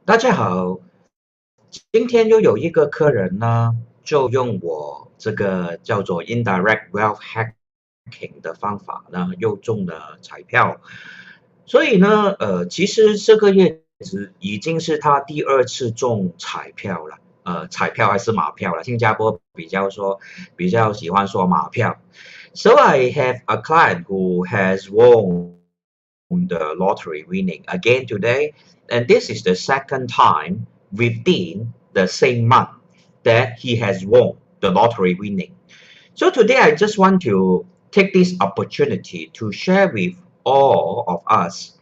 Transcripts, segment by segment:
大家好，今天又有一个客人呢，就用我这个叫做 indirect wealth hacking 的方法呢，又中了彩票。所以呢，其实这个月已经是他第二次中彩票了。彩票还是马票了，新加坡比较喜欢说马票。So I have a client who has won the lottery winning again today, and this is the second time within the same month that he has won the lottery winning. So today I just want to take this opportunity to share with all of us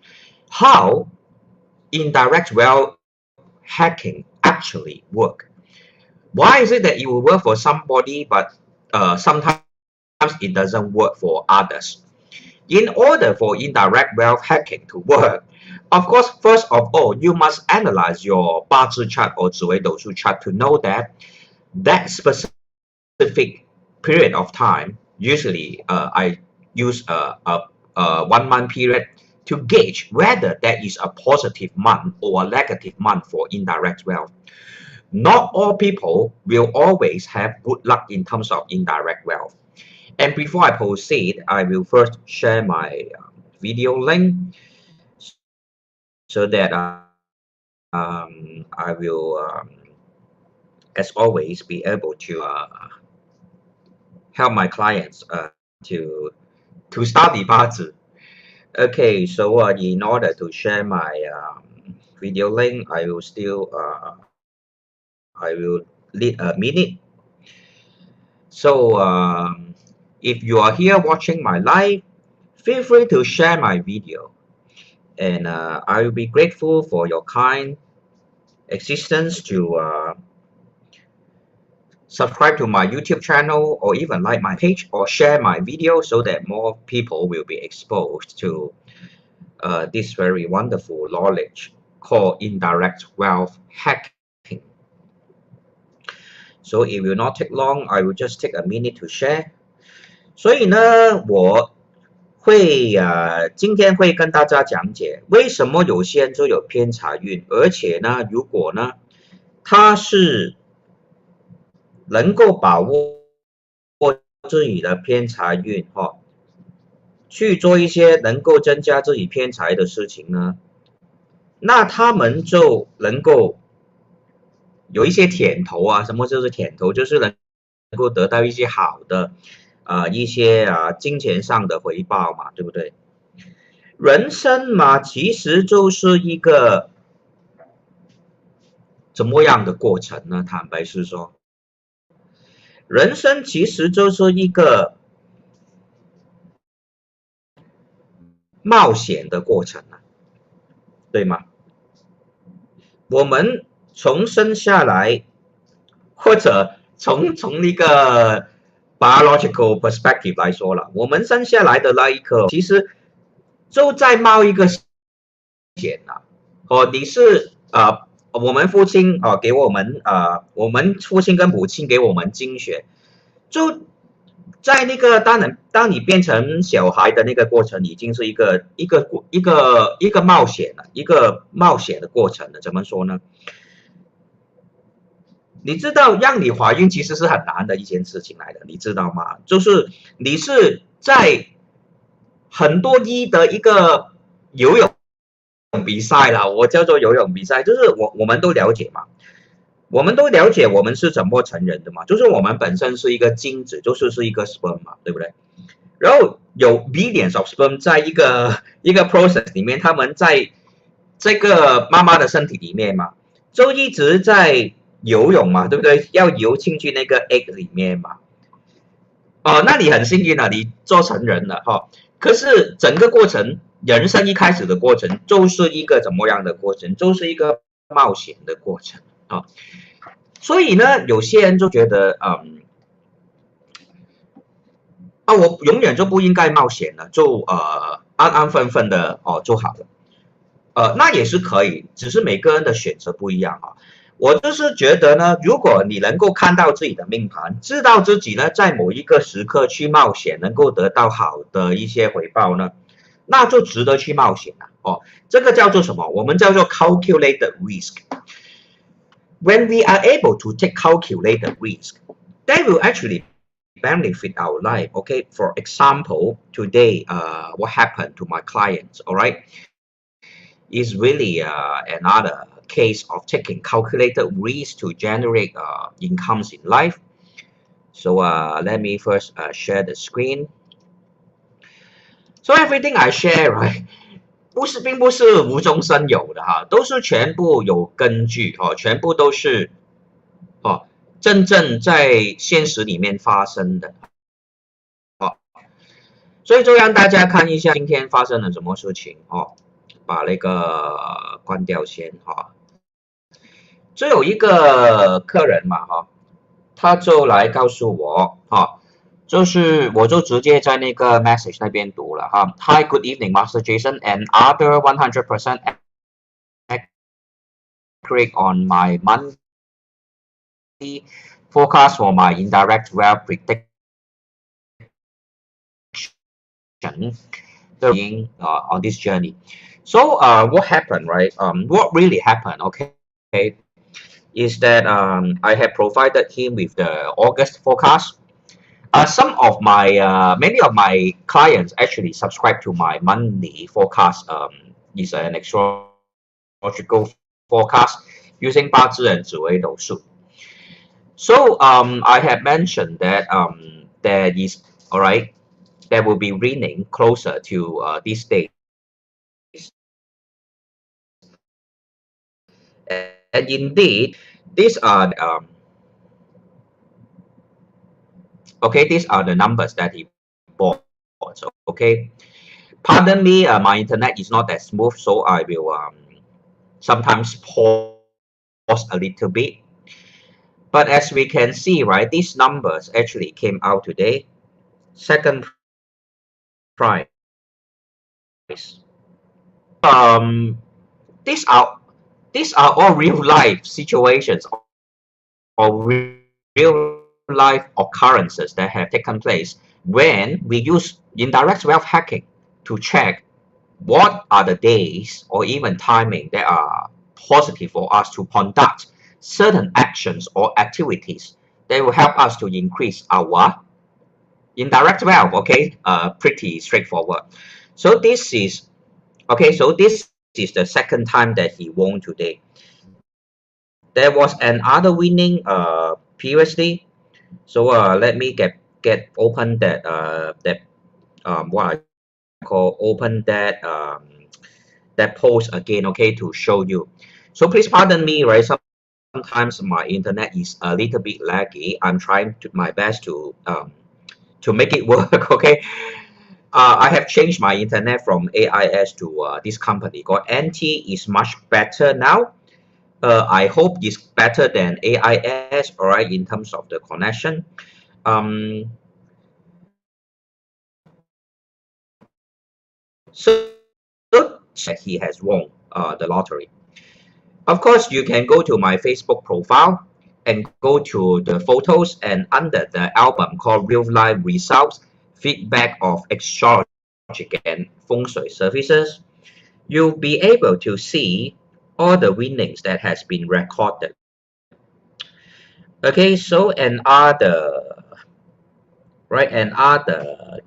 how indirect wealth hacking actually work. Why is it that it will work for somebody but sometimes it doesn't work for others? In order for indirect wealth hacking to work, of course, first of all, you must analyze your 八字 chart or 紫微斗数 chart to know that that specific period of time, usually I use a 1 month period to gauge whether that is a positive month or a negative month for indirect wealth. Not all people will always have good luck in terms of indirect wealth. And before I proceed, I will first share my video link so that I will, as always, be able to help my clients to study 八字. Okay, so in order to share my video link, I will need a minute. So if you are here watching my live, feel free to share my video, and I will be grateful for your kind assistance to subscribe to my YouTube channel or even like my page or share my video so that more people will be exposed to this very wonderful knowledge called indirect wealth hacking. So it will not take long. I will just take a minute to share. 所以呢，我会今天会跟大家讲解为什么有些人就有偏财运，而且呢，如果呢他是能够把握自己的偏财运去做一些能够增加自己偏财的事情呢，那他们就能够有一些甜头啊。什么就是甜头？就是能够得到一些好的一些金钱上的回报嘛，对不对？人生嘛，其实就是一个怎么样的过程呢？坦白是说，人生其实就是一个冒险的过程啊，对吗？我们从生下来，或者从一个 biological perspective 来说了，我们生下来的那一刻，其实就在冒一个险啊。你是我们父亲给我们我们父亲跟母亲给我们精血，就在那个当你变成小孩的那个过程，已经是一个冒险了，一个冒险的过程了。怎么说呢？你知道让你怀孕其实是很难的一件事情来的，你知道吗？就是你是在很多的一个游泳比赛啦，我叫做游泳比赛，就是我们都了解嘛。我们都了解我们是怎么成人的嘛，就是我们本身是一个精子，是一个 sperm 嘛，对不对？然后有 billions of sperm 在一个 process 里面，他们在这个妈妈的身体里面嘛，就一直在游泳嘛，对不对？要游进去那个 egg 里面嘛。那你很幸运了，你做成人了可是整个过程，人生一开始的过程，就是一个怎么样的过程？就是一个冒险的过程所以呢，有些人就觉得我永远就不应该冒险了，就安安分分的就好了。那也是可以，只是每个人的选择不一样我就是觉得呢，如果你能够看到自己的命盘，知道自己呢在某一个时刻去冒险，能够得到好的一些回报呢，那就值得去冒险哦，这个叫做什么？我们叫做 calculated risk. When we are able to take calculated risk, that will actually benefit our life. Okay, for example, today, what happened to my clients? All right, is really another case of taking calculated risk to generate incomes in life. So let me first share the screen. So everything I share, right? 并不是无中生有的哈，都是全部有根据哦，全部都是真正在现实里面发生的。所以就让大家看一下今天发生了什么事情哦，把那个关掉先哈。就有一个客人嘛哈，他就来告诉我哈，就是我就直接在那个 message 那边读了哈。Hi, good evening, Master Jason, and other 100% accurate on my monthly forecast for my indirect wealth prediction on this journey. So what happened, right? What really happened, okay, is that I have provided him with the August forecast. Many of my clients actually subscribe to my monthly forecast. Is an astrological forecast using 八字and 紫微斗数. So I have mentioned that there is there will be winning closer to these days. And indeed, these are these are the numbers that he bought. So, okay, pardon me, my internet is not that smooth, so I will sometimes pause a little bit. But as we can see, right, these numbers actually came out today. Second price. These are all real life situations or real life occurrences that have taken place when we use indirect wealth hacking to check what are the days or even timing that are positive for us to conduct certain actions or activities that will help us to increase our indirect wealth. Okay, pretty straightforward. So this is the second time that he won today. There was another winning previously. So let me get open that what I call open that post again, okay, to show you. So please pardon me, right? Sometimes my internet is a little bit laggy. I'm trying my best to make it work. Okay. I have changed my internet from AIS to this company called NT. Is much better now. I hope it's better than AIS, all right, in terms of the connection. So he has won the lottery. Of course, you can go to my Facebook profile and go to the photos, and under the album called Real Life Results, Feedback of Astrology and Feng Shui Services, you'll be able to see all the winnings that has been recorded. Okay, so another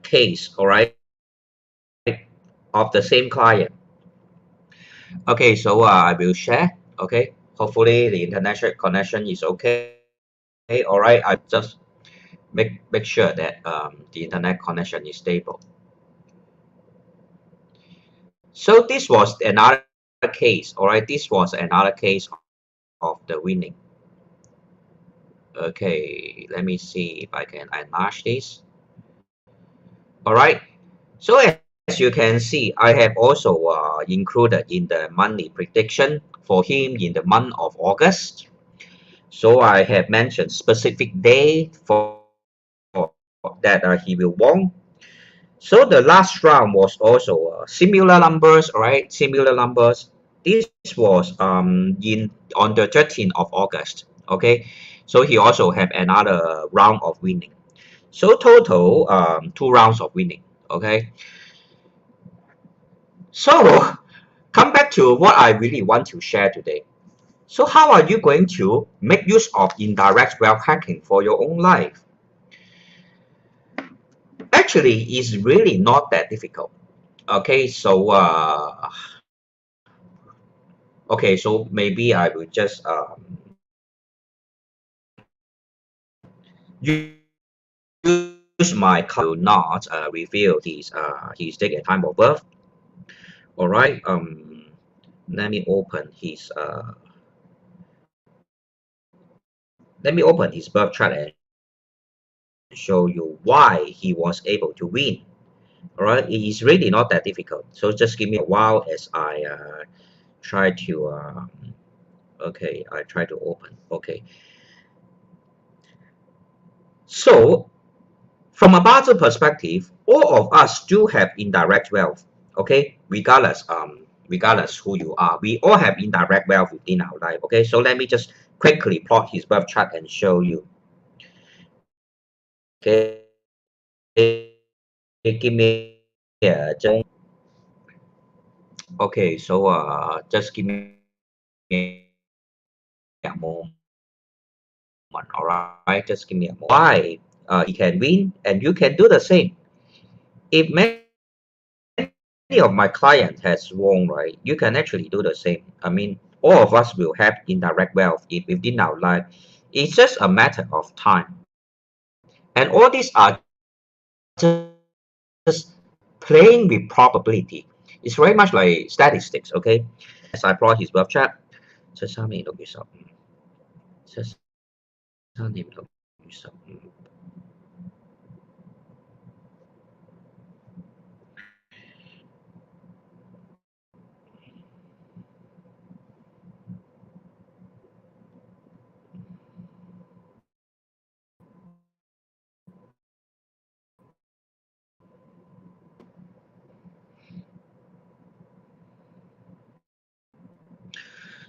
case, all right, of the same client. Okay, so I will share. Okay, hopefully the international connection is okay. All right, I just make sure that the internet connection is stable. So this was another case. All right, this was another case of the winning. Okay, let me see if I can enlarge this. All right, so as you can see, I have also included in the monthly prediction for him in the month of August. So I have mentioned specific day for that he will won. So the last round was also similar numbers, right? Similar numbers. This was on the 13th of August. Okay, so he also have another round of winning. So total 2 rounds of winning. Okay. So to what I really want to share today. So how are you going to make use of indirect wealth hacking for your own life? Actually, it's really not that difficult. Okay, so maybe I will just use my to not reveal his date and time of birth. All right. Let me open his birth chart and show you why he was able to win. All right, it is really not that difficult. So just give me a while as I try to okay, I try to open. Okay, so from a Bazi perspective, all of us do have indirect wealth. Okay, regardless who you are, we all have indirect wealth within our life. Okay, so let me just quickly plot his birth chart and show you. Okay, give me okay, so just give me a moment. All right, just give me a moment. Why he can win and you can do the same. If many of my clients has won, right, you can actually do the same. I mean, all of us will have indirect wealth within our life. It's just a matter of time. And all these are just playing with probability. It's very much like statistics, okay? As I plot his birth chart, 73年6月15 73年6月15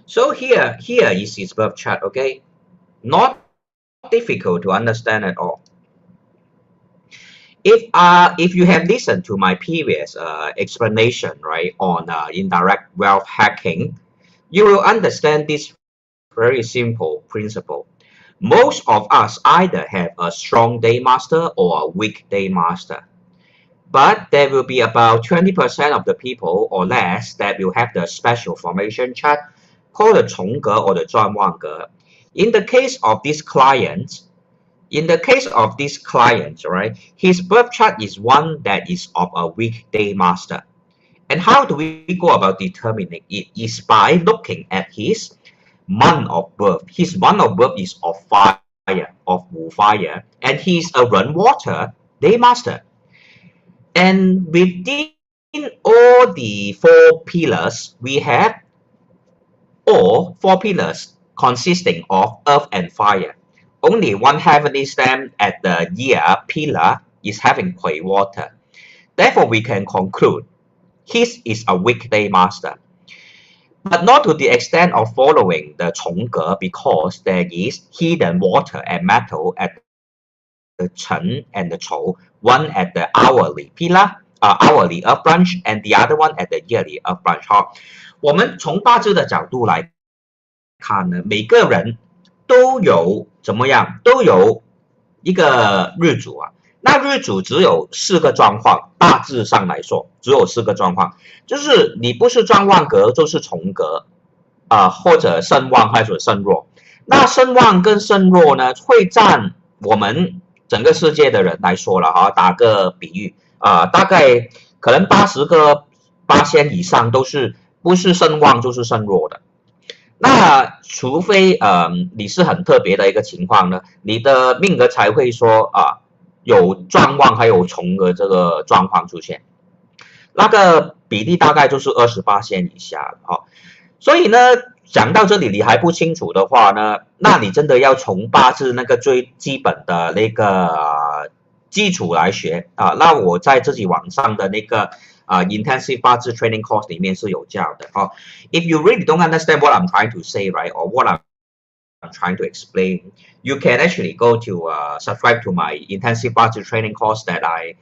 So here is his birth chart, okay? Not difficult to understand at all. If you have listened to my previous explanation, right, on indirect wealth hacking, you will understand this very simple principle. Most of us either have a strong day master or a weak day master. But there will be about 20% of the people or less that will have the special formation chart called the 重格 or the 转旺格. In the case of this client, right, his birth chart is one that is of a weak day master. And how do we go about determining it? Is by looking at his month of birth. His month of birth is of fire, of Wu fire, and he's a Ren water day master. And within all the four pillars, we have all four pillars consisting of earth and fire. Only one heavenly stamp at the year pillar is having Kui water. Therefore, we can conclude his is a weekday master. But not to the extent of following the 重格 because there is hidden water and metal at the 辰 and the 丑, one at the hourly pillar, hourly earth branch, and the other one at the yearly earth branch. 好，我们从八字的角度来看呢，每个人都有怎么样，都有一个日主啊。那日主只有4个状况，大致上来说只有4个状况，就是你不是转旺格就是重格或者胜旺或者胜弱。那胜旺跟胜弱呢，会占我们整个世界的人来说了哈，打个比喻大概可能80%以上都是不是胜旺就是胜弱的。那除非你是很特别的一个情况呢，你的命格才会说有转旺还有重格这个状况出现，那个比例大概就是28%以下了所以呢，讲到这里你还不清楚的话呢，那你真的要从八字那个最基本的那个基础来学那我在自己网上的那个intensive 八字 training course 里面是有教的If you really don't understand what I'm trying to say, right, or what I'm trying to explain, you can actually go to subscribe to my intensive 八字 training course that I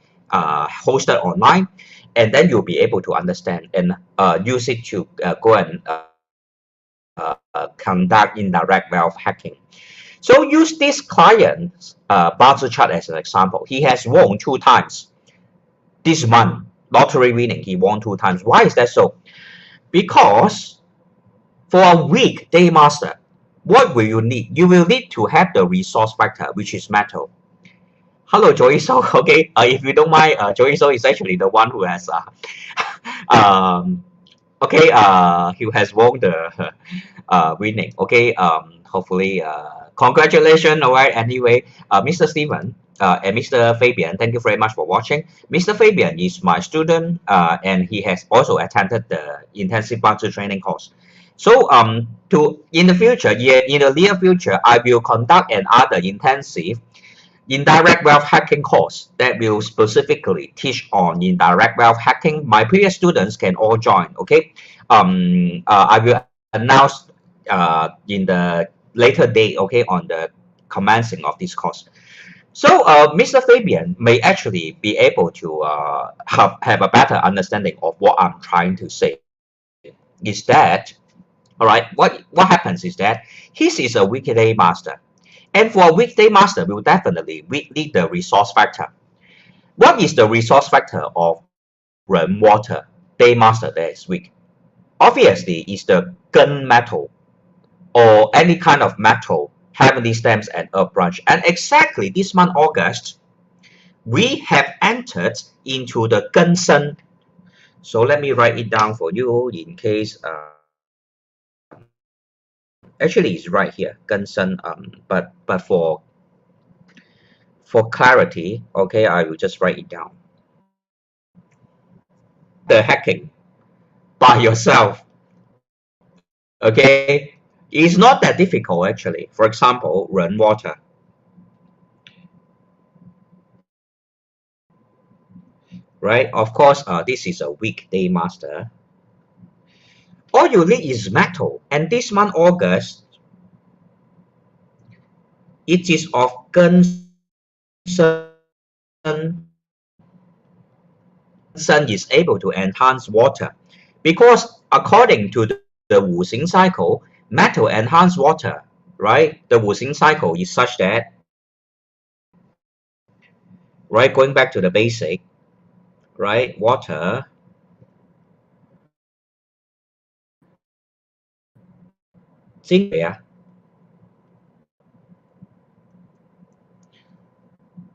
hosted online. and then you'll be able to understand and use it to go and conduct indirect wealth hacking. So use this client's Barter chart as an example. He has won 2 times this month. Lottery winning, he won 2 times. Why is that so? Because for a weak day master, what will you need? You will need to have the resource factor, which is metal. Hello, Joey So. Okay, if you don't mind, Joey So is actually the one who has okay, he has won the winning. Okay, hopefully, congratulations. All right. Anyway, Mr. Steven and Mr. Fabian, thank you very much for watching. Mr. Fabian is my student, and he has also attended the intensive Barter training course. So, in the future, in the near future, I will conduct another intensive indirect wealth hacking course that will specifically teach on indirect wealth hacking. My previous students can all join. Okay, I will announce in the later date. Okay, on the commencing of this course. So Mr. Fabian may actually be able to have a better understanding of what I'm trying to say. Is that all right? What happens is that his is a weekday master. And for a weekday master, we will definitely need the resource factor. What is the resource factor of rainwater day master that is weak? Obviously, it's the gun metal or any kind of metal, heavenly stems and earth branch. And exactly this month, August, we have entered into the Gunsen. So let me write it down for you in case. Actually, it's right here, Gunsen. But for clarity, okay, I will just write it down. The hacking by yourself, okay, it's not that difficult actually. For example, rainwater. Right, of course, this is a weekday master. All you need is metal, and this month August, it is of Gunsen. Sun is able to enhance water because according to the Wu-Xing cycle, metal enhance water, right? The Wu-Xing cycle is such that, right, going back to the basic, right, water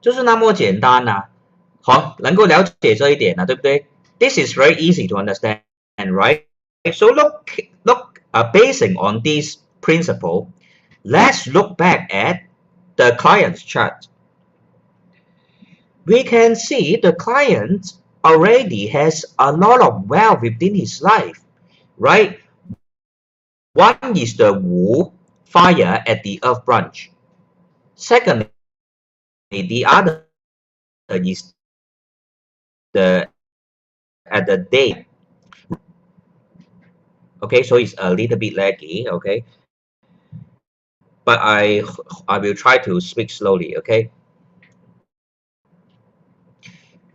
就是那么简单啊，好，能够了解这一点啊，对不对？ This is very easy to understand, right? So basing on this principle, let's look back at the client's chart. We can see the client already has a lot of wealth within his life, right? One is the Wu fire at the earth branch. Secondly, the other is the at the day. Okay, so it's a little bit laggy. Okay, but I will try to speak slowly. Okay,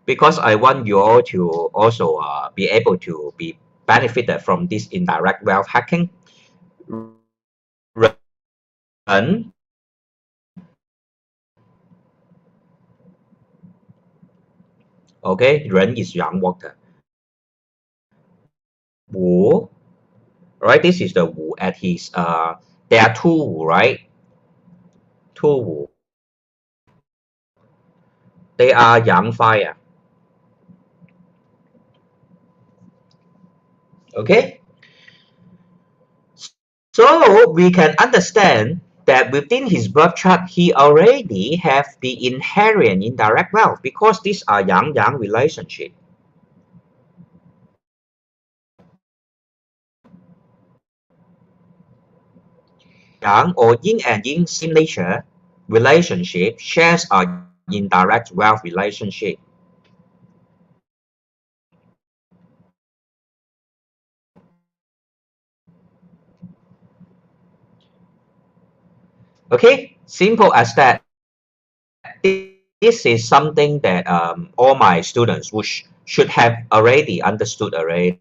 because I want you all to also be able to be benefited from this indirect wealth hacking. Run. Okay, Ren is young water. Wu, right? This is the Wu at his there are two Wu, right? Two Wu. They are Yang fire. Okay. So we can understand that within his birth chart, he already have the inherent indirect wealth because these are yang-yang relationship. Yang or yin and yin same nature relationship shares a indirect wealth relationship. Okay, simple as that. this is something that all my students should have already understood already.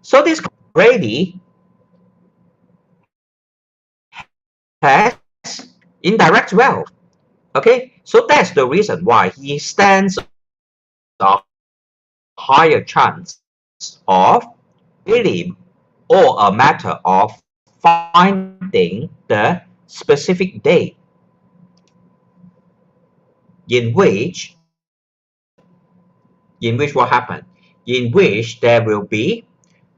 So this already has indirect wealth. Okay, so that's the reason why he stands a higher chance of really or a matter of finding the specific date in which what happened, in which there will be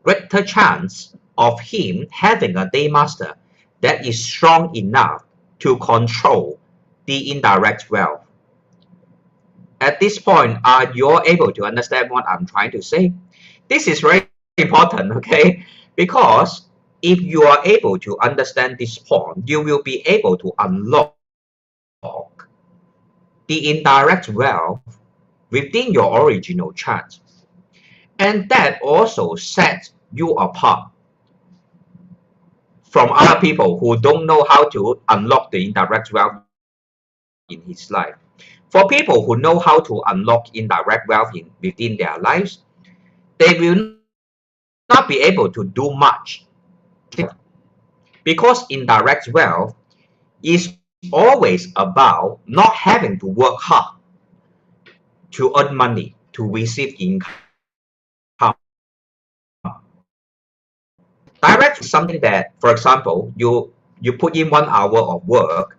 greater chance of him having a day master that is strong enough to control the indirect wealth. At this point, are you able to understand what I'm trying to say? This is very important, okay? Because if you are able to understand this point, you will be able to unlock the indirect wealth within your original chart. And that also sets you apart from other people who don't know how to unlock the indirect wealth in his life. For people who know how to unlock indirect wealth within their lives, they will not be able to do much because indirect wealth is always about not having to work hard to earn money, to receive income. Direct is something that, for example, you put in 1 hour of work,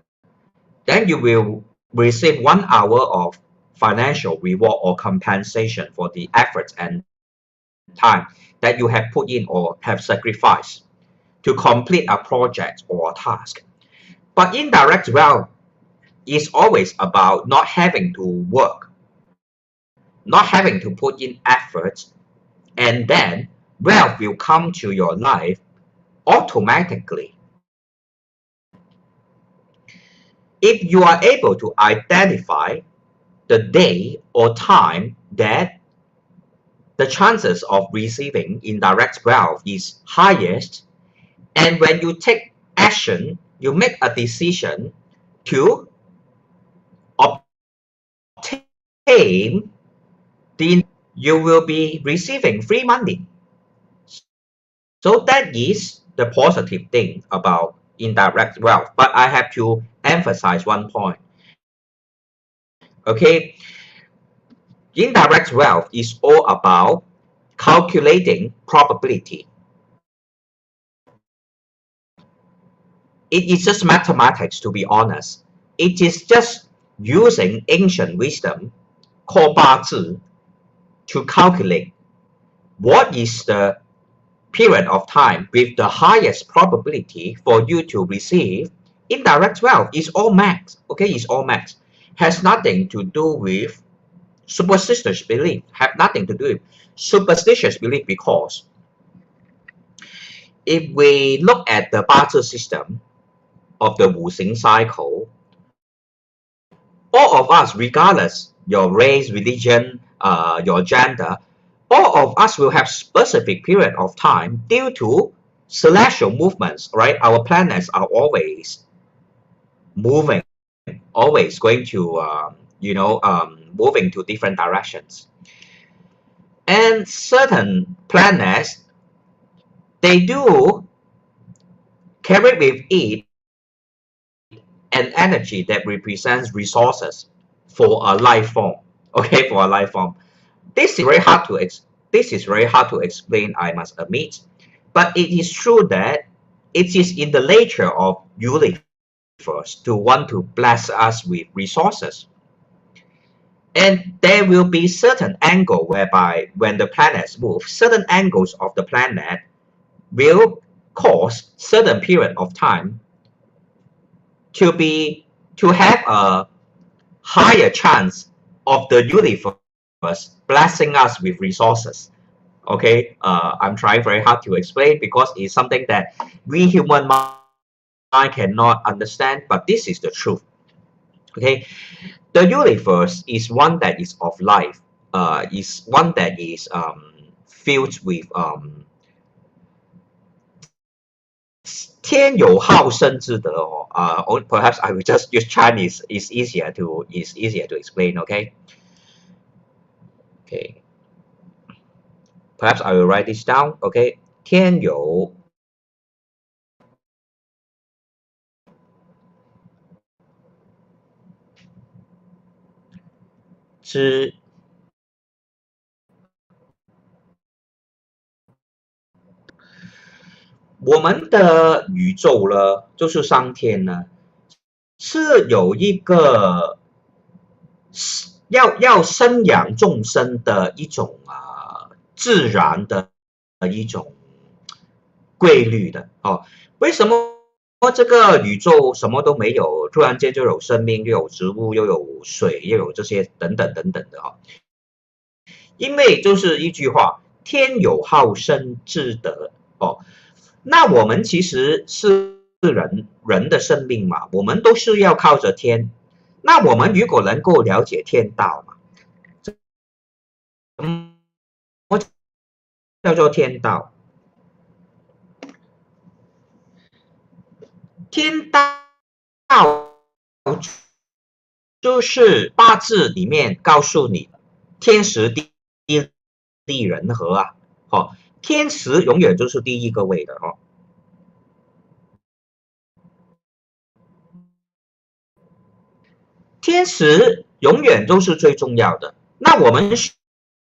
then you will receive 1 hour of financial reward or compensation for the efforts and time that you have put in or have sacrificed to complete a project or a task. But indirect wealth is always about not having to work, not having to put in effort, and then wealth will come to your life automatically. If you are able to identify the day or time that the chances of receiving indirect wealth is highest, and when you take action, you make a decision to obtain the, you will be receiving free money. So that is the positive thing about indirect wealth. But I have to emphasize one point. Okay, indirect wealth is all about calculating probability. It is just mathematics, to be honest. It is just using ancient wisdom called 八字 to calculate what is the period of time with the highest probability for you to receive indirect wealth. Is all max. Okay, it's all max. Has nothing to do with superstitious belief. Have nothing to do with superstitious belief, because if we look at the 八字 system of the Wu Xing cycle, all of us, regardless your race, religion, your gender, all of us will have specific period of time due to celestial movements, right? Our planets are always moving, always going to, moving to different directions. And certain planets, they do carry with it an energy that represents resources for a life form. Okay, for a life form. This is very hard to explain, I must admit. But it is true that it is in the nature of universe to want to bless us with resources. And there will be certain angle whereby when the planets move, certain angles of the planet will cause certain period of time to have a higher chance of the universe blessing us with resources. Okay, I'm trying very hard to explain because it's something that we human mind cannot understand, but this is the truth. Okay, the universe is one that is of life, is one that is filled with 天有好生之德哦。Perhaps I will just use Chinese. It's easier to explain. Okay. Okay. Perhaps I will write this down. Okay. 天有之我们的宇宙呢，就是上天呢，是有一个要生养众生的一种自然的一种规律的哦。为什么这个宇宙什么都没有，突然间就有生命，又有植物，又有水，又有这些等等等等的哈、哦？因为就是一句话，天有好生之德哦。那我们其实是人的生命嘛，我们都是要靠着天。那我们如果能够了解天道嘛，叫做天道。天道就是八字里面告诉你，天时地利人和啊，哦，天时永远就是第一个位的哦。天时永远都是最重要的。那我们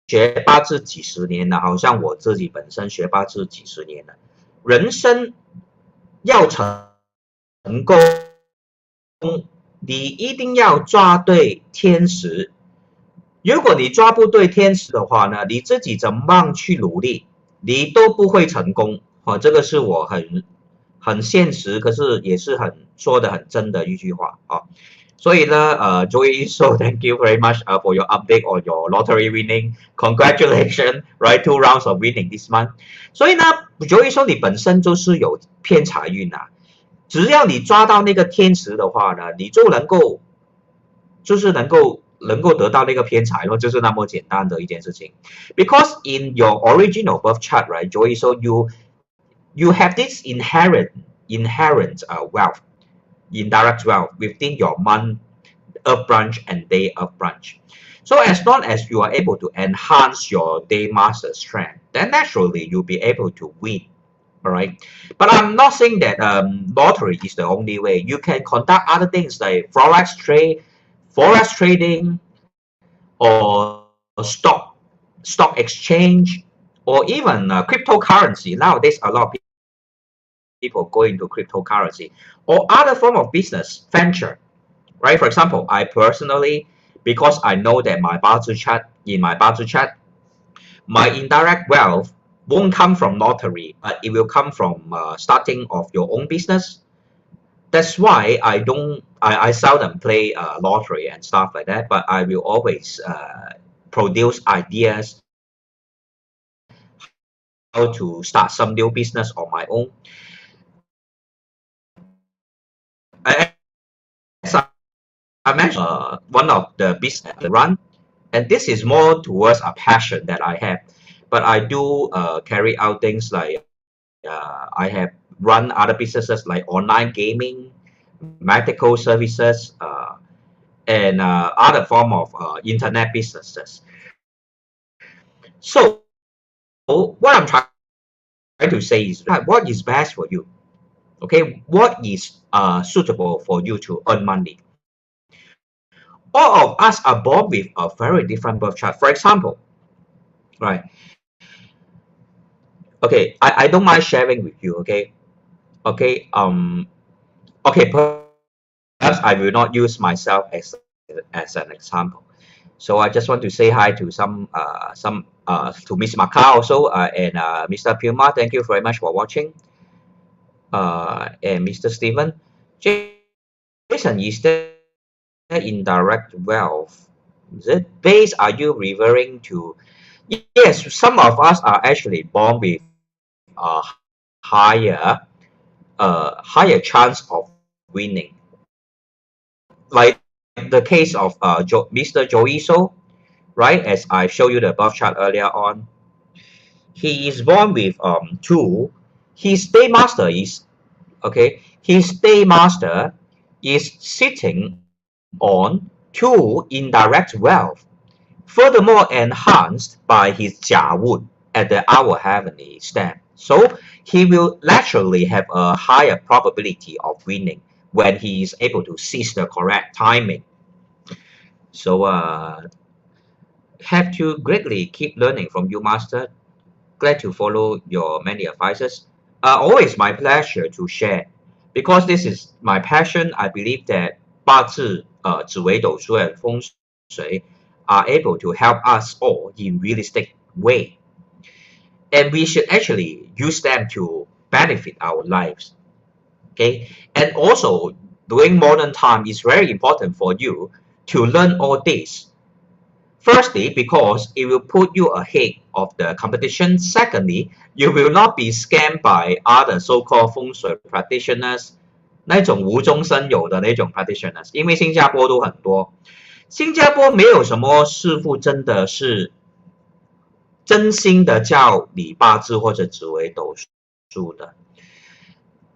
学八字几十年了，好像我自己本身学八字几十年了，人生要成功，你一定要抓对天时。如果你抓不对天时的话呢，你自己怎么去努力，你都不会成功。哦，这个是我很现实，可是也是说的很真的一句话啊。所以呢，Joey, so thank you very much for your update on your lottery winning. Congratulations, right? 2 rounds of winning this month. 所以呢，Joey 说你本身就是有偏财运啊，只要你抓到那个天时的话呢，你就能够得到那个偏财咯，就是那么简单的一件事情。Because in your original birth chart, right, Joey, so you have this inherent wealth, indirect wealth within your month of branch and day of branch. So as long as you are able to enhance your day master strength, then naturally you'll be able to win. All right, but I'm not saying that lottery is the only way. You can conduct other things like forex trading, or stock exchange, or even cryptocurrency. Nowadays, a lot of people go into cryptocurrency or other form of business venture. Right? For example, I personally, because I know that my Bazi chart, my indirect wealth won't come from lottery, but it will come from starting of your own business. That's why I seldom play lottery and stuff like that, but I will always produce ideas how to start some new business on my own. As I mentioned, one of the business I run, and this is more towards a passion that I have, but I do carry out things like I have run other businesses like online gaming, medical services, and other form of internet businesses. So what I'm trying to say is what is best for you. Okay, what is suitable for you to earn money. All of us are born with a very different birth chart. For example, right? Okay, I don't mind sharing with you. Okay, okay, okay. Perhaps I will not use myself as an example. So I just want to say hi to to Miss Macau also and Mr. Puma. Thank you very much for watching. And Mr. Stephen, Jason, is there indirect wealth? Is it base? Are you referring to? Yes, some of us are actually born with a higher chance of winning. Like the case of Mr. Joiso, right? As I showed you the birth chart earlier on, he is born with 2. His day master is okay, his day master is sitting on 2 indirect wealth, furthermore enhanced by his Jia Wood at the Our Heavenly stamp. So he will naturally have a higher probability of winning when he is able to seize the correct timing. So have to greatly keep learning from you, Master. Glad to follow your many advices. Always my pleasure to share. Because this is my passion, I believe that 八字, 紫微斗数 and 风水 are able to help us all in realistic way. And we should actually use them to benefit our lives. Okay. And also, during modern time, it's very important for you to learn all this. Firstly, because it will put you ahead of the competition. Secondly, you will not be scammed by other so-called 风水 practitioners 那种无中生有的那种 practitioners， 因为新加坡都很多。新加坡没有什么师傅真的是真心的教你八字或者紫微斗数的，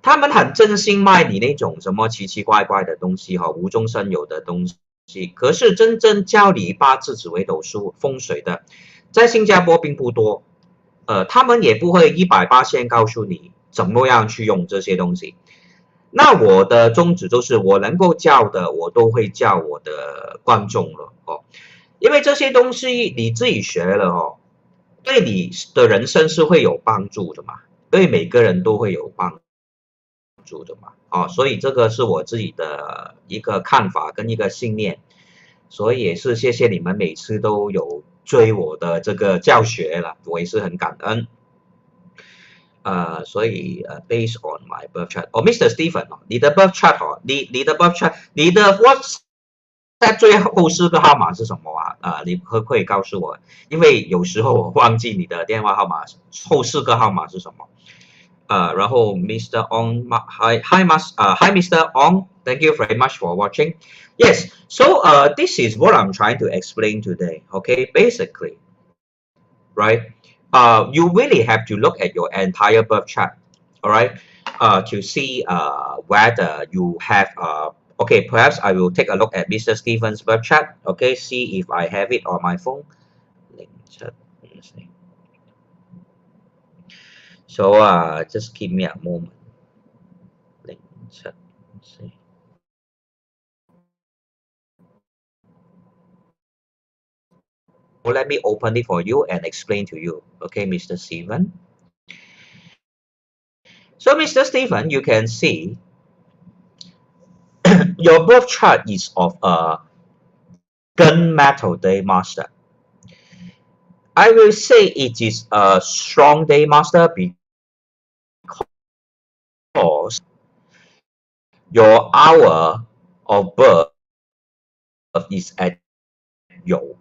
他们很真心卖你那种什么奇奇怪怪的东西哈，无中生有的东西。可是真正教你八字、紫微斗数、风水的，在新加坡并不多。他们也不会100%告诉你怎么样去用这些东西。那我的宗旨就是我能够教的，我都会教我的观众了哦。因为这些东西你自己学了哦，对你的人生是会有帮助的嘛，对每个人都会有帮助的嘛。哦，所以这个是我自己的一个看法跟一个信念，所以也是谢谢你们每次都有追我的这个教学了，我也是很感恩。所以based on my birth chart， 哦 ，Mr. Stephen 哦，你的 birth chart 哦，你的 birth chart， 你的 WhatsApp 最后4个号码是什么啊？你可不可以告诉我？因为有时候我忘记你的电话号码，后4个号码是什么？然后 Mr. Ong, hi Mr. Ong, thank you very much for watching. Yes, so this is what I'm trying to explain today. Okay, basically, right? You really have to look at your entire birth chart, all right, to see whether you have okay, perhaps I will take a look at Mr. Stephen's birth chart. Okay, see if I have it on my phone. So just give me a moment. Let's see. Let me open it for you and explain to you. Okay, Mr. Stephen. So, Mr. Stephen, you can see your birth chart is of a gunmetal day master. I will say it is a strong day master because your hour of birth is at Yu.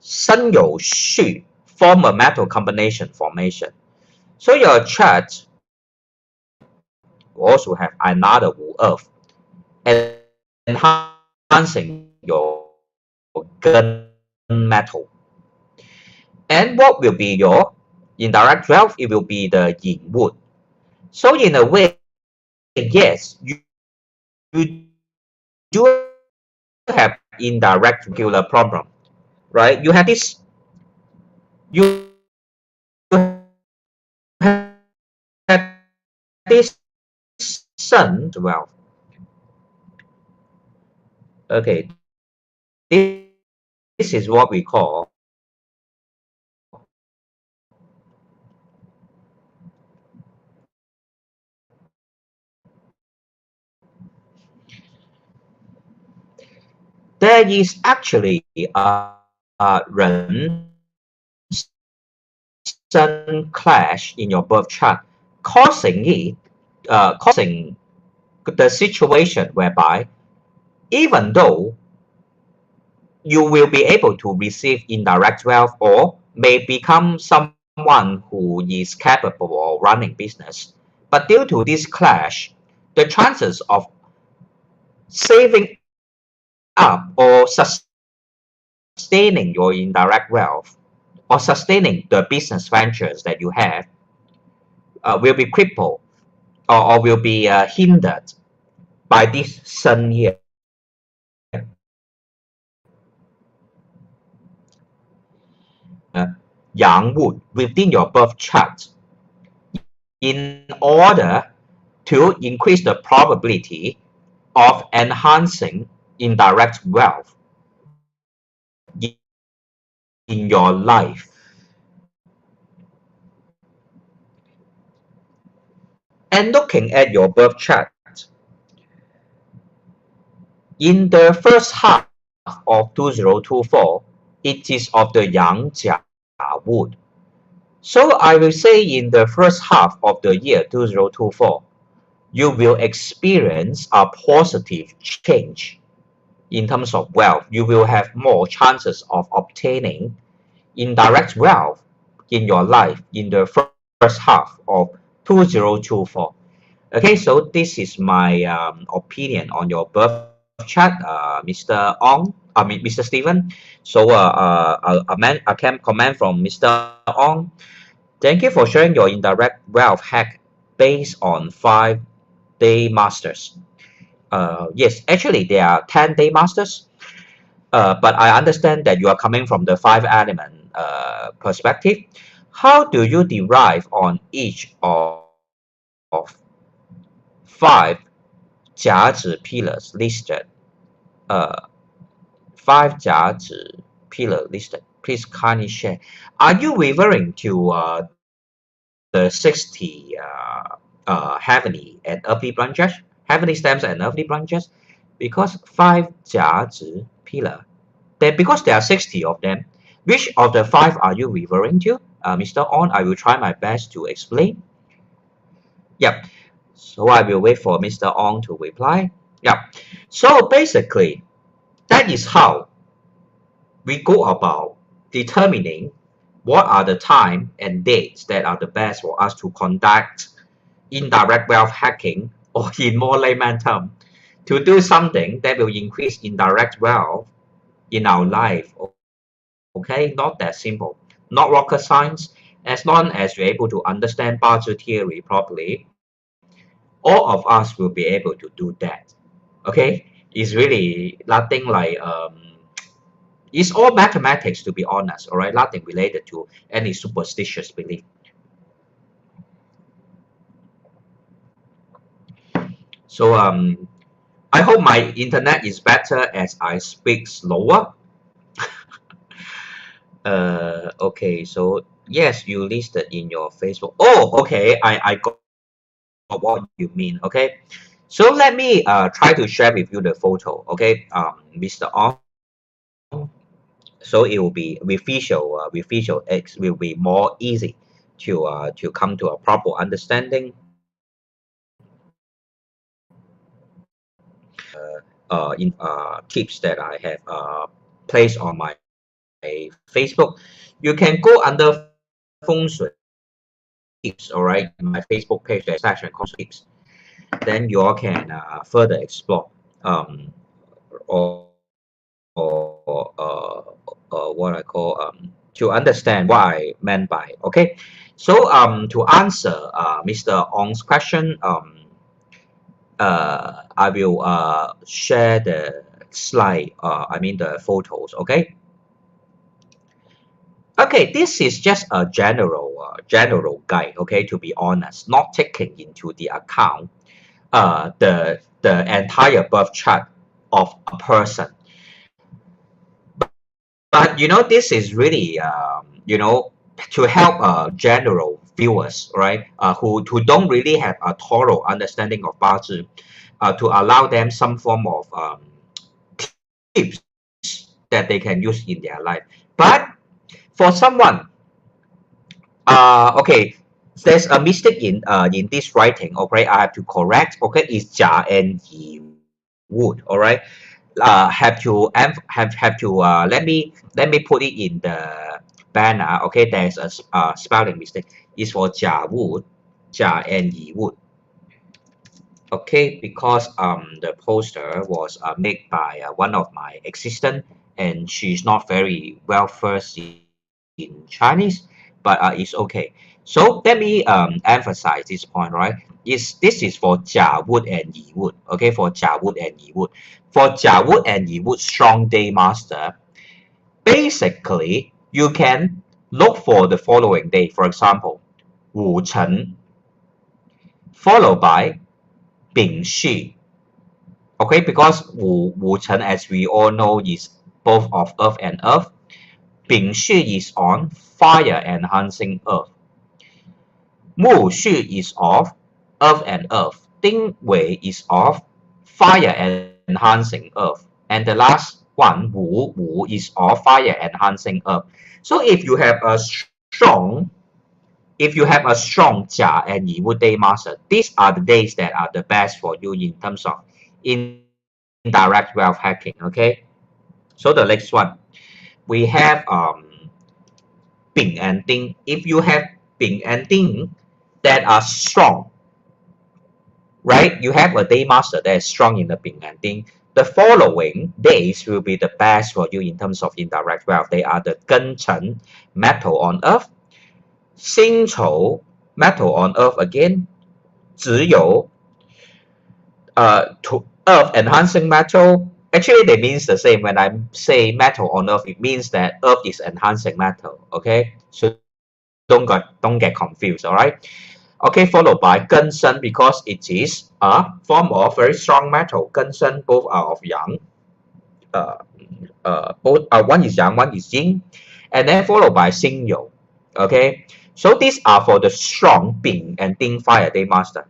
Sun Yu Xu form a metal combination formation. So your chart will also have another Wu Earth enhancing your gun metal. And what will be your indirect wealth? It will be the yin wood. So in a way, yes, you do have indirect regular problem, right? You have this, you have this sun wealth. Okay, this is what we call there is actually a Ren Sun clash in your birth chart, causing the situation whereby even though you will be able to receive indirect wealth or may become someone who is capable of running business, but due to this clash, the chances of saving up or sustaining your indirect wealth or sustaining the business ventures that you have will be crippled. or will be hindered by this sun here. Yang wood within your birth chart in order to increase the probability of enhancing indirect wealth in your life. And looking at your birth chart, in the first half of 2024, it is of the Yang Jia wood. So I will say in the first half of the year 2024, you will experience a positive change in terms of wealth. You will have more chances of obtaining indirect wealth in your life in the first half of 2024. Okay, so this is my opinion on your birth chart, Mr. Ong. I mean, Mr. Stephen. So a comment from Mr. Ong. Thank you for sharing your indirect wealth hack based on 5-day masters. Yes, actually there are 10-day masters, but I understand that you are coming from the 5 element perspective. How do you derive on each of 5 Jiazhi pillars listed? 5 Jiazhi pillar listed. Please kindly share. Are you referring to the 60 heavenly and earthly branches, heavenly stems and earthly branches? Because 5 Jiazhi pillar, then because there are 60 of them, which of the 5 are you referring to, Mr. On? I will try my best to explain. Yep. So I will wait for Mr. On to reply. Yep. So basically, that is how we go about determining what are the time and dates that are the best for us to conduct indirect wealth hacking, or in more layman term, to do something that will increase indirect wealth in our life. Okay, not that simple, not rocket science. As long as you're able to understand Bazi theory properly, all of us will be able to do that. Okay, it's really nothing like it's all mathematics, to be honest. All right, nothing related to any superstitious belief. So I hope my internet is better as I speak slower. Okay, so yes, you listed in your Facebook. Oh, okay, I got what you mean. Okay, so let me try to share with you the photo. Okay, Mr. Ong. So it will be with visual X will be more easy to come to a proper understanding. In tips that I have placed on my Facebook, you can go under feng shui tips. All right, my Facebook page, there's section called tips. Then you all can further explore or what I call to understand what I meant by. Okay, so to answer Mr. Ong's question, I will share the slide. I mean the photos. Okay. Okay, this is just a general guide. Okay, to be honest, not taking into the account the entire birth chart of a person. But this is really to help general viewers, right? Who don't really have a thorough understanding of Bazi, to allow them some form of tips that they can use in their life. But for someone, okay, there's a mistake in this writing. Okay, I have to correct. Okay, it's Jia and Yi would. All right. Have to let me put it in the banner. Okay, there's a spelling mistake. It's for Jia Wood, Jia and Yi Wood. Okay, because the poster was made by one of my assistant, and she's not very well versed in Chinese. but it's okay. So let me emphasize this point, right? This is for Jia wood and Yi wood, okay? For Jia wood and Yi wood. For Jia wood and Yi wood strong day master, basically you can look for the following day. For example, Wu Chen followed by Bing Shi. Okay, because Wu Chen, as we all know, is both of earth and earth. Bing Shi is on fire enhancing earth. Mu Xu is of earth and earth. Ding Wei is of fire enhancing earth. And the last one, Wu is of fire enhancing earth. So if you have a strong Jia and Yi Wu day master, these are the days that are the best for you in terms of indirect wealth hacking. Okay. So the next one, we have Bing and Ding. If you have Bing and Ding that are strong, right? You have a day master that is strong in the Bing and Ding. The following days will be the best for you in terms of indirect wealth. They are the Gen Chen, metal on earth, Xing Chou, metal on earth again, Zi You, to earth enhancing metal. Actually, they means the same. When I say metal on earth, it means that earth is enhancing metal. Okay, so don't get confused. All right. Okay, followed by Genshen because it is a form of very strong metal. Genshen both are of yang. Both one is yang, one is yin, and then followed by Xing You. Okay, so these are for the strong Bing and Ding fire day master.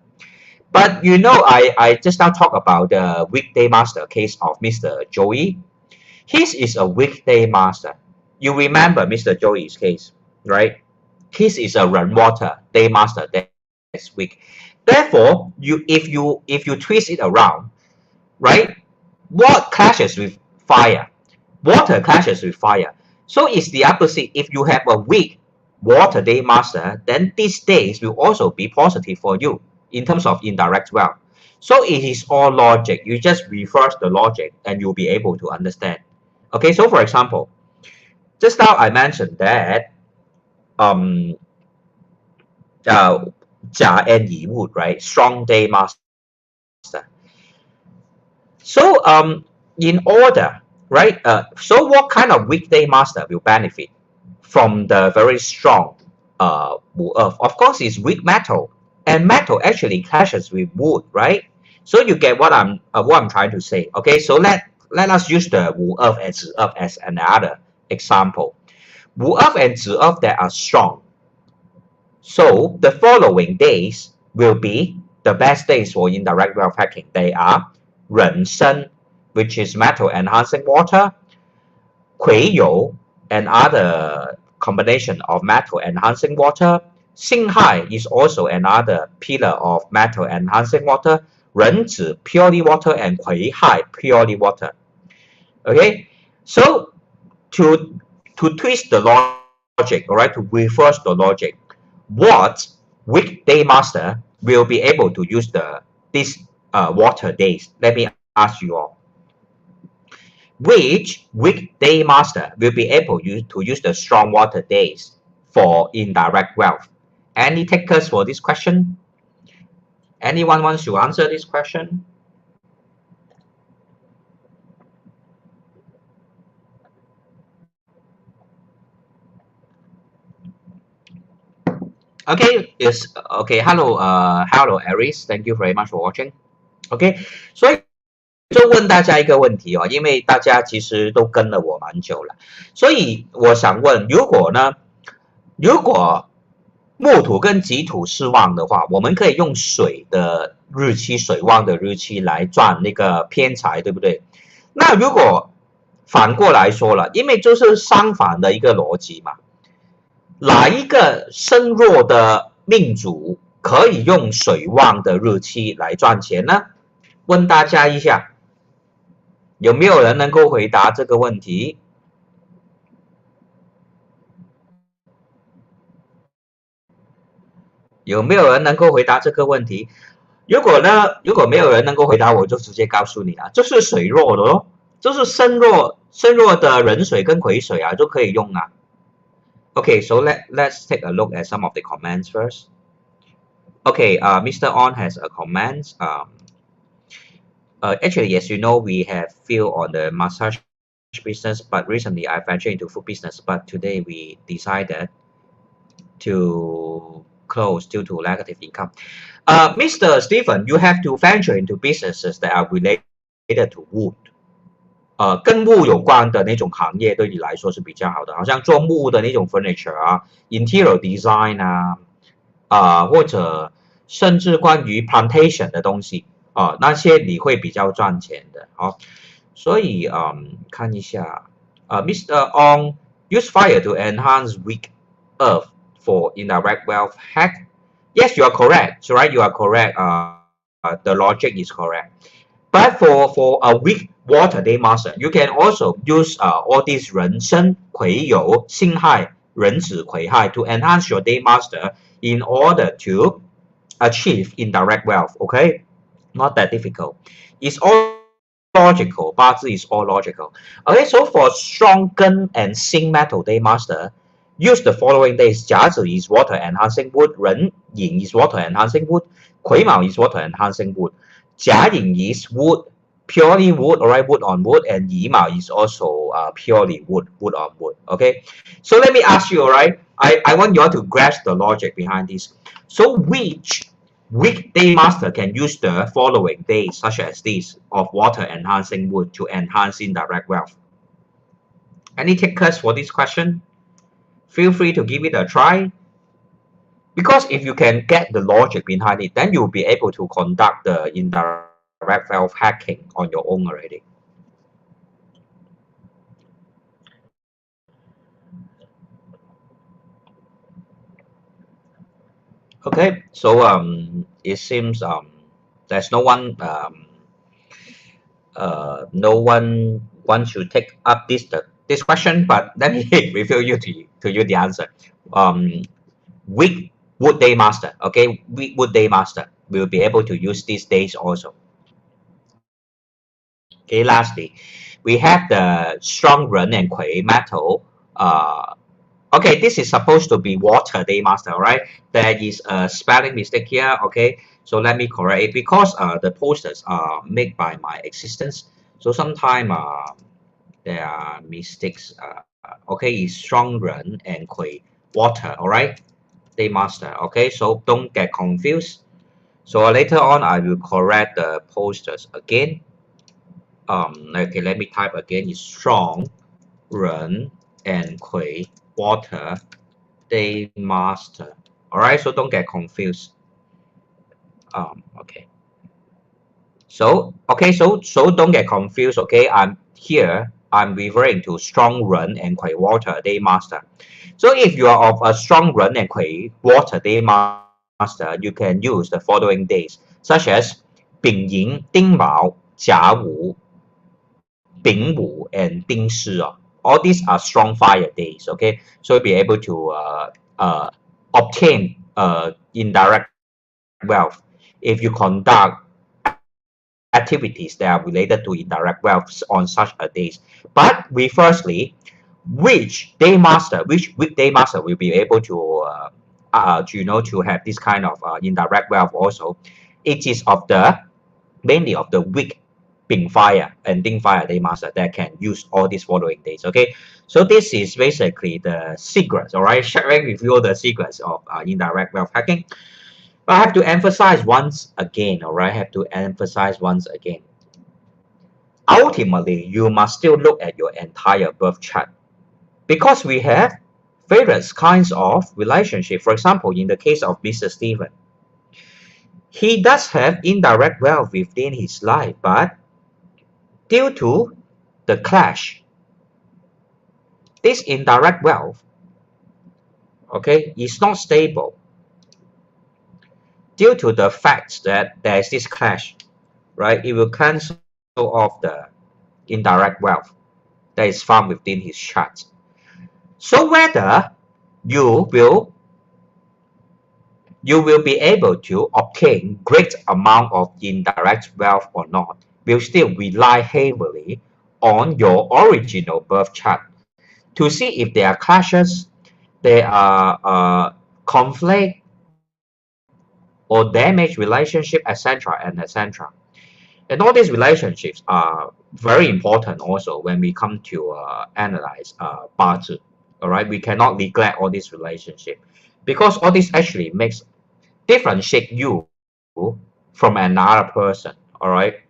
But you know, I just now talk about the weekday master case of Mr. Joey. His is a weekday master. You remember Mr. Joey's case, right? His is a run water day master that's weak. Therefore, if you twist it around, right? What clashes with fire? Water clashes with fire. So it's the opposite. If you have a weak water day master, then these days will also be positive for you in terms of indirect wealth. So it is all logic. You just reverse the logic and you'll be able to understand. Okay, so for example, just now I mentioned that Jia and Yi Wood, right? Strong day master. So in order, right? So what kind of weekday master will benefit from the very strong Wu Earth? Of course, it's weak metal, and metal actually clashes with wood, right? So you get what I'm trying to say. Okay, so let us use the Wu Earth and Zi Earth as another example. Wu Earth and Zi Earth that are strong. So the following days will be the best days for indirect wealth hacking. They are Ren Shen, which is metal enhancing water, Kui You, another combination of metal enhancing water, Xing Hai is also another pillar of metal enhancing water, Ren Zi purely water, and Kui Hai purely water. Okay, so to twist the logic, all right, to reverse the logic, what weekday master will be able to use these water days? Let me ask you all. Which weekday master will be able to use the strong water days for indirect wealth? Any takers for this question? Anyone wants to answer this question? Okay, yes. Okay, hello, Aries. Thank you very much for watching. Okay, 所以就问大家一个问题哦，因为大家其实都跟了我蛮久了，所以我想问，如果木土跟己土是旺的话，我们可以用水的日期、水旺的日期来赚那个偏财，对不对？那如果反过来说了，因为就是相反的一个逻辑嘛，哪一个身弱的命主可以用水旺的日期来赚钱呢？问大家一下。有没有人能够回答这个问题？有没有人能够回答这个问题？如果没有人能够回答，我就直接告诉你啊，就是水弱的咯，就是身弱的壬水跟癸水啊，就可以用啊。Okay, so let's take a look at some of the comments first. Okay, Mr. On has a comment. Actually, as you know, we have few on the massage business, but recently I ventured into food business. But today we decided to close due to negative income. Mr. Stephen, you have to venture into businesses that are related to wood. 跟木有关的那种行业对你来说是比较好的，好像做木的那种 furniture 啊，interior design 啊，或者甚至关于 plantation 的东西那些你会比较赚钱的。好，所以看一下Mr. Ong use fire to enhance weak earth for indirect wealth hack. Yes, you are correct. So, right, you are correct. The logic is correct. But for a weak water day master, you can also use all these 人参、癸酉、辛亥、壬子、癸亥 to enhance your day master in order to achieve indirect wealth. Okay, not that difficult. It's all logical. 八字 is all logical. Okay, so for strong gun and Xing metal day master, use the following days. 甲子 is water enhancing wood. 壬寅 is water enhancing wood. 癸卯 is water enhancing wood. 甲寅 is wood, purely wood, alright, wood on wood, and 乙卯 is also purely wood, wood on wood. Okay, so let me ask you, alright, I want you all to grasp the logic behind this. So which weekday master can use the following days, such as this, of water enhancing wood to enhance indirect wealth? Any takers for this question? Feel free to give it a try. Because if you can get the logic behind it, then you'll be able to conduct the indirect wealth hacking on your own already. Okay, so it seems there's no one no one wants to take up this question, but let me reveal to you the answer. Week wood day master, okay, week wood day master will be able to use these days also. Okay, lastly, we have the strong Ren and Kui metal. Okay, this is supposed to be water day master, right? There is a spelling mistake here. Okay, so let me correct it because the posters are made by my assistants. So sometimes there are mistakes. Okay, it's strong Ren and Kui water. All right, day master. Okay, so don't get confused. So later on, I will correct the posters again. Okay, let me type again. It's strong, Ren, and Kui, water, day master. All right, so don't get confused. Okay. So don't get confused. Okay, I'm here. I'm referring to strong Ren and Kui water day master. So if you are of a strong Ren and Kui water day master, you can use the following days, such as 丙寅、丁卯、甲午、丙午 and 丁巳. All these are strong fire days. Okay, so you'll be able to obtain indirect wealth if you conduct activities that are related to indirect wealth on such a days. But we firstly, which weekday master will be able to to have this kind of indirect wealth also. It is of the mainly of the weak Bing fire and Ding fire day master that can use all these following days. Okay, so this is basically the secrets. All right, sharing with you the secrets of indirect wealth hacking. But I have to emphasize once again. All right, I have to emphasize once again. Ultimately, you must still look at your entire birth chart because we have various kinds of relationship. For example, in the case of Mr. Stephen, he does have indirect wealth within his life, but due to the clash, this indirect wealth, okay, is not stable due to the fact that there is this clash, right? It will cancel off the indirect wealth that is found within his chart. So whether you will be able to obtain great amount of indirect wealth or not will still rely heavily on your original birth chart to see if there are clashes there are conflict or damaged relationship, etc. and etc. And all these relationships are very important also when we come to analyze 八字. All right, we cannot neglect all these relationship because all this actually makes differentiate you from another person. All right,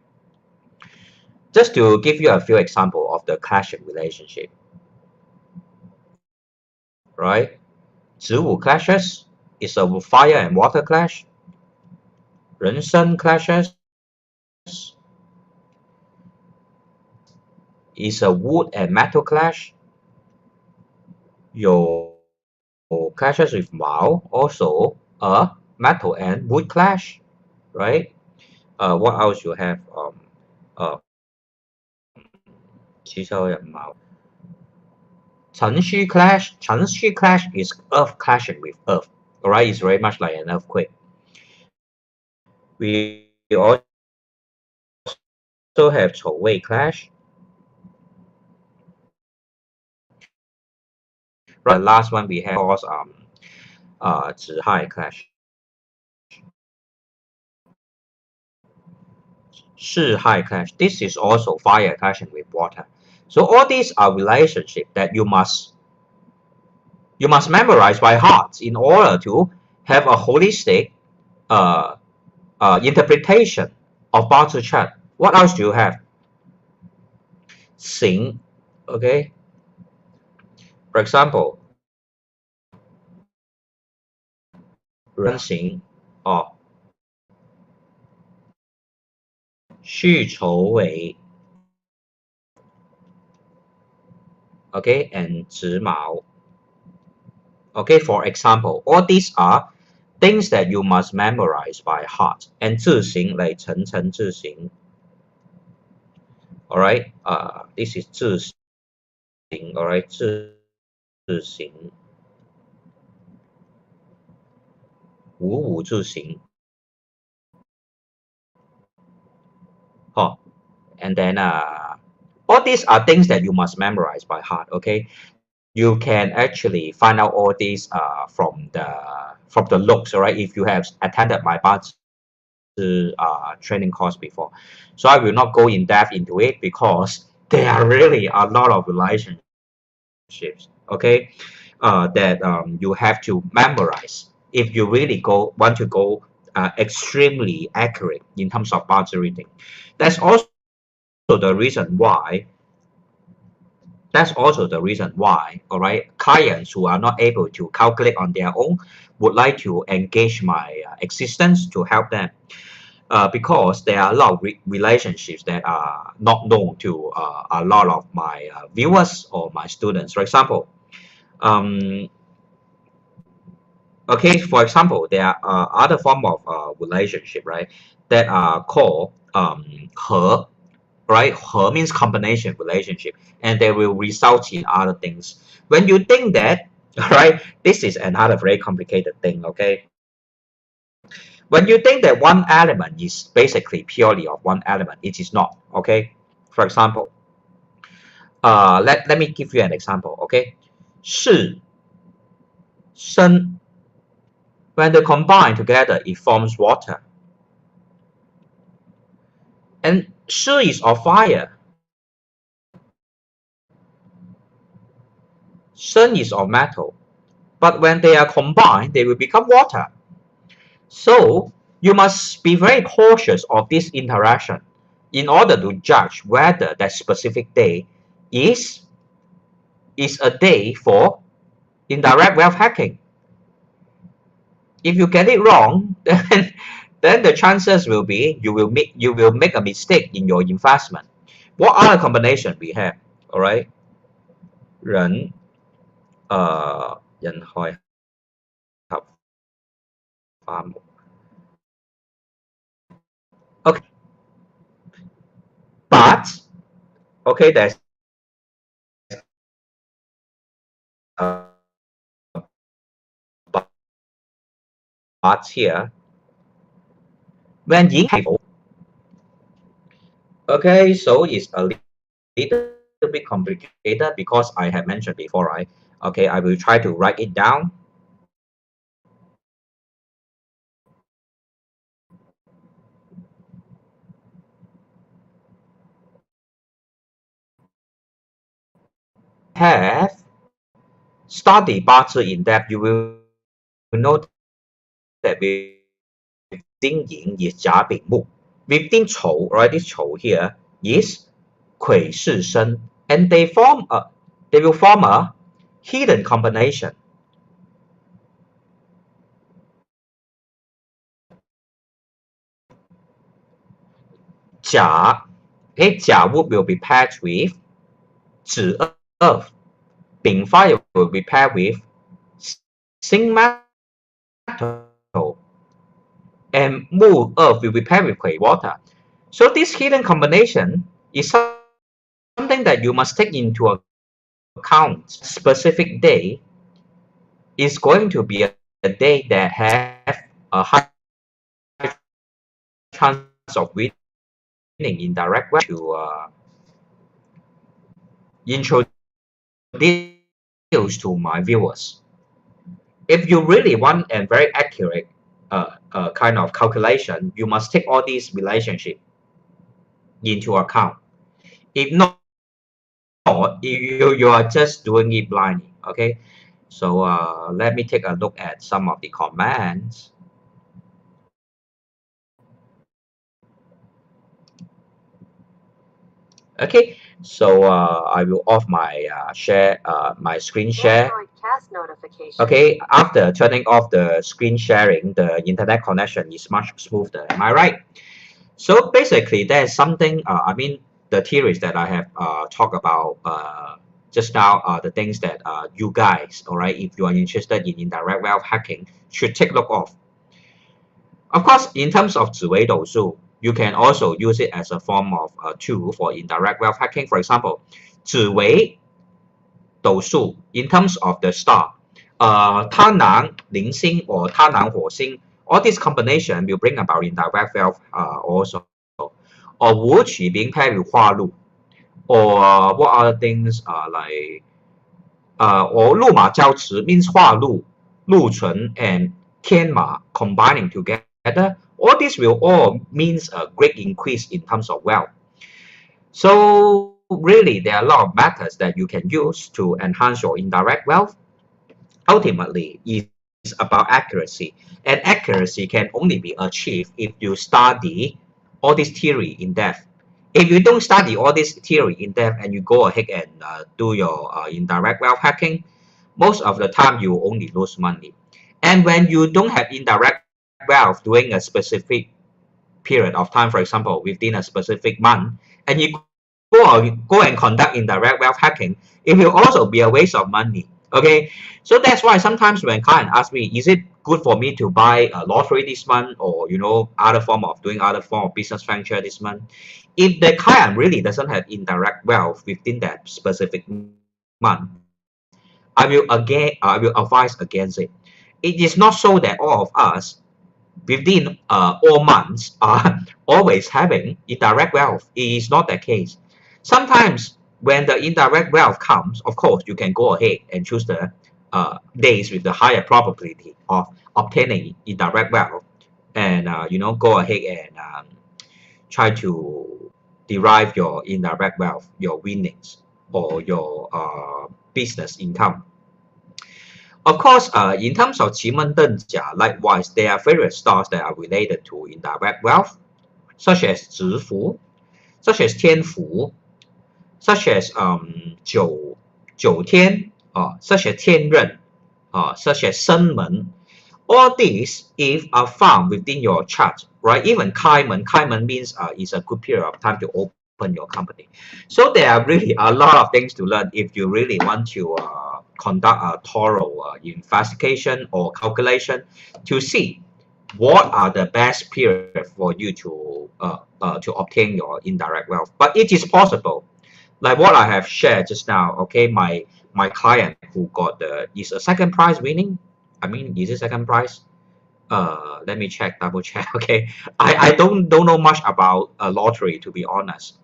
just to give you a few examples of the clashing relationship. Right, 子午 clashes is a fire and water clash. 人生 clashes is a wood and metal clash. 有 clashes with Mao, also a metal and wood clash, right? What else you have? 齐州人 Mao. 辰戌 clash. 辰戌 clash is earth clashing with earth. Alright, it's very much like an earthquake. We also have 丑未 clash. Right, the last one we have was 子亥 clash. 巳亥 clash. This is also fire clashing with water. So all these are relationships that you must memorize by heart in order to have a holistic interpretation of 八字 chart. What else do you have? 形, okay? For example, 人形 or 戌丑未, okay, and 子卯. Okay, for example, all these are things that you must memorize by heart. And 字形 like 辰辰字形. All right, this is 字形. All right, 字形. 五五字形. Oh, and then all these are things that you must memorize by heart. Okay, you can actually find out all these from the looks. All right, if you have attended my 八字 training course before, so I will not go in depth into it because there are really a lot of relationships. Okay, that you have to memorize if you really want to go extremely accurate in terms of 八字 reading. That's also the reason why. All right, clients who are not able to calculate on their own would like to engage my assistance to help them. Because there are a lot of relationships that are not known to a lot of my viewers or my students. For example, okay, for example, there are other form of relationship, right, that are called 和, right? 和 means combination relationship, and they will result in other things. When you think that, right, this is another very complicated thing, okay? When you think that one element is basically purely of one element, it is not, okay? For example, let me give you an example, okay? 是, 生, when they combine together, it forms water. And 是 is of fire. 生 is of metal. But when they are combined, they will become water. So you must be very cautious of this interaction in order to judge whether that specific day is a day for indirect wealth hacking. If you get it wrong, then the chances will be you will make a mistake in your investment. What other combination we have? All right, 人害合化木. Okay, but okay, there's but here when yin hai. Okay, so it's a little bit complicated because I have mentioned before, right? Okay, I will try to write it down. Have study 八字 in depth, you will know that within yin is 甲丙木, within 丑, right, this 丑 here is 癸巳申, and they will form a hidden combination. 甲, okay, 甲 wood will be paired with 子 earth, 丙 fire will be paired with zinc metal, and Mu earth will be paired with clay water. So this hidden combination is something that you must take into account. Specific day is going to be a day that have a high chance of winning in direct way to introduce to my viewers. If you really want a very accurate kind of calculation, you must take all these relationships into account. If not, you are just doing it blindly. Okay, so let me take a look at some of the comments. Okay, so I will off my my screen share. Okay, after turning off the screen sharing, the internet connection is much smoother. Am I right? So basically, there's something. I mean, the theories that I have talked about just now are the things that you guys, all right, if you are interested in indirect wealth hacking, should take a look of. Of course, in terms of 紫微斗数, you can also use it as a form of a tool for indirect wealth hacking. For example, 紫微斗数 in terms of the star, 贪狼铃星 or 贪狼火星, all this combination will bring about indirect wealth also. Or 武曲 being paired with 化禄, or what other things like or 禄马交持 means 化禄, 禄存 and 天马 combining together. All this will all means a great increase in terms of wealth. So really, there are a lot of methods that you can use to enhance your indirect wealth. Ultimately, it's about accuracy, and accuracy can only be achieved if you study all this theory in depth. If you don't study all this theory in depth and you go ahead and do your indirect wealth hacking, most of the time you only lose money. And when you don't have indirect wealth during a specific period of time, for example, within a specific month, and you go and conduct indirect wealth hacking, it will also be a waste of money. Okay, so that's why sometimes when client ask me, is it good for me to buy a lottery this month, or other form of doing other form of business venture this month? If the client really doesn't have indirect wealth within that specific month, I will advise against it. It is not so that all of us within all months are always having indirect wealth. It is not the case. Sometimes when the indirect wealth comes, of course, you can go ahead and choose the days with the higher probability of obtaining indirect wealth, and go ahead and try to derive your indirect wealth, your winnings, or your business income. Of course, in terms of 奇门遁甲, likewise, there are various stars that are related to indirect wealth, such as 直符, such as 天符, such as 九天, such as 天任, such as 生门. All these, if are found within your chart, right? Even 开门 means it's a good period of time to open your company. So there are really a lot of things to learn if you really want to conduct a thorough investigation or calculation to see what are the best period for you to obtain your indirect wealth. But it is possible, like what I have shared just now. Okay, my client who got is a second prize winning. I mean, is it second prize? Let me check, double check. Okay, I don't know much about a lottery, to be honest,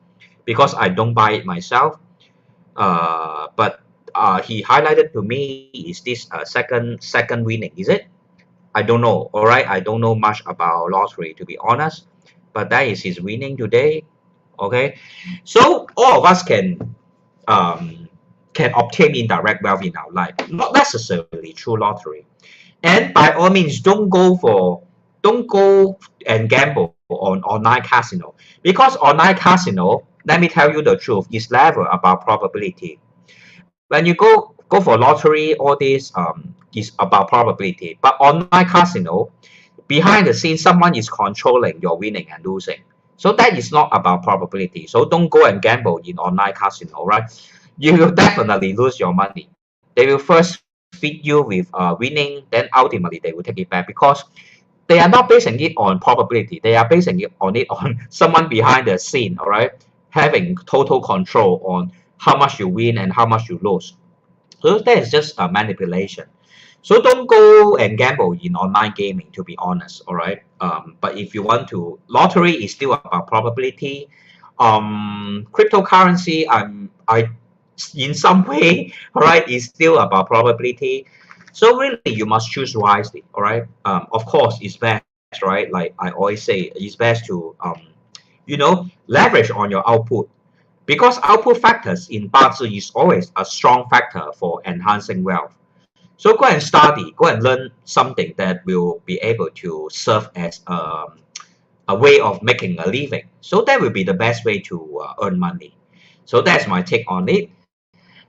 because I don't buy it myself. But he highlighted to me is this second winning, is it? I don't know. All right, I don't know much about lottery to be honest, but that is his winning today. Okay, so all of us um, can obtain indirect wealth in our life, not necessarily through lottery. And by all means, don't go and gamble on online casino, because online casino, let me tell you the truth, is never about probability. When you go for lottery, all this is about probability. But online casino, behind the scenes, someone is controlling your winning and losing. So that is not about probability. So don't go and gamble in online casino, right? You will definitely lose your money. They will first feed you with winning, then ultimately they will take it back, because they are not basing it on probability. They are basing it on someone behind the scene, all right, having total control on how much you win and how much you lose. So that is just a manipulation. So don't go and gamble in online gaming, to be honest. All right. But if you want to, lottery is still about probability. Cryptocurrency, I in some way, all right, is still about probability. So really, you must choose wisely. All right. Of course, it's best, right? Like I always say, it's best to leverage on your output, because output factors in Bazi is always a strong factor for enhancing wealth. So go and study, go and learn something that will be able to serve as a way of making a living. So that will be the best way to earn money. So that's my take on it.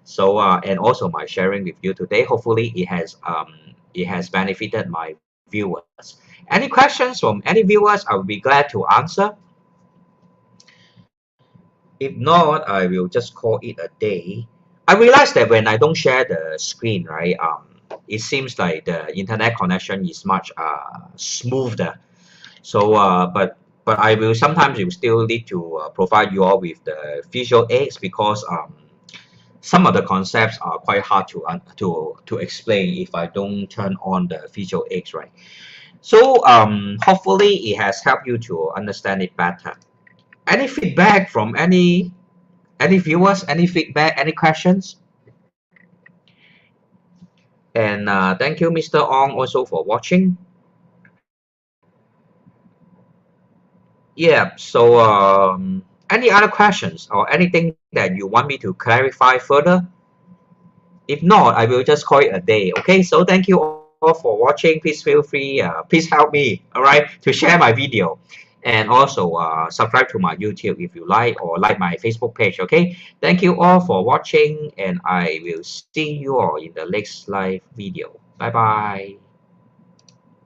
So and also my sharing with you today. Hopefully it has benefited my viewers. Any questions from any viewers, I will be glad to answer. If not, I will just call it a day. I realize that when I don't share the screen, right, it seems like the internet connection is much smoother. So, but I will sometimes you still need to provide you all with the visual aids, because some of the concepts are quite hard to explain if I don't turn on the visual aids, right? So, hopefully it has helped you to understand it better. Any feedback from any viewers, any feedback, any questions? And thank you, Mr. Ong, also for watching. Yeah, so any other questions or anything that you want me to clarify further? If not, I will just call it a day. Okay, so thank you all for watching. Please feel free, please help me, all right, to share my video. And also subscribe to my YouTube if you like, or like my Facebook page. Okay, thank you all for watching, and I will see you all in the next live video. Bye bye.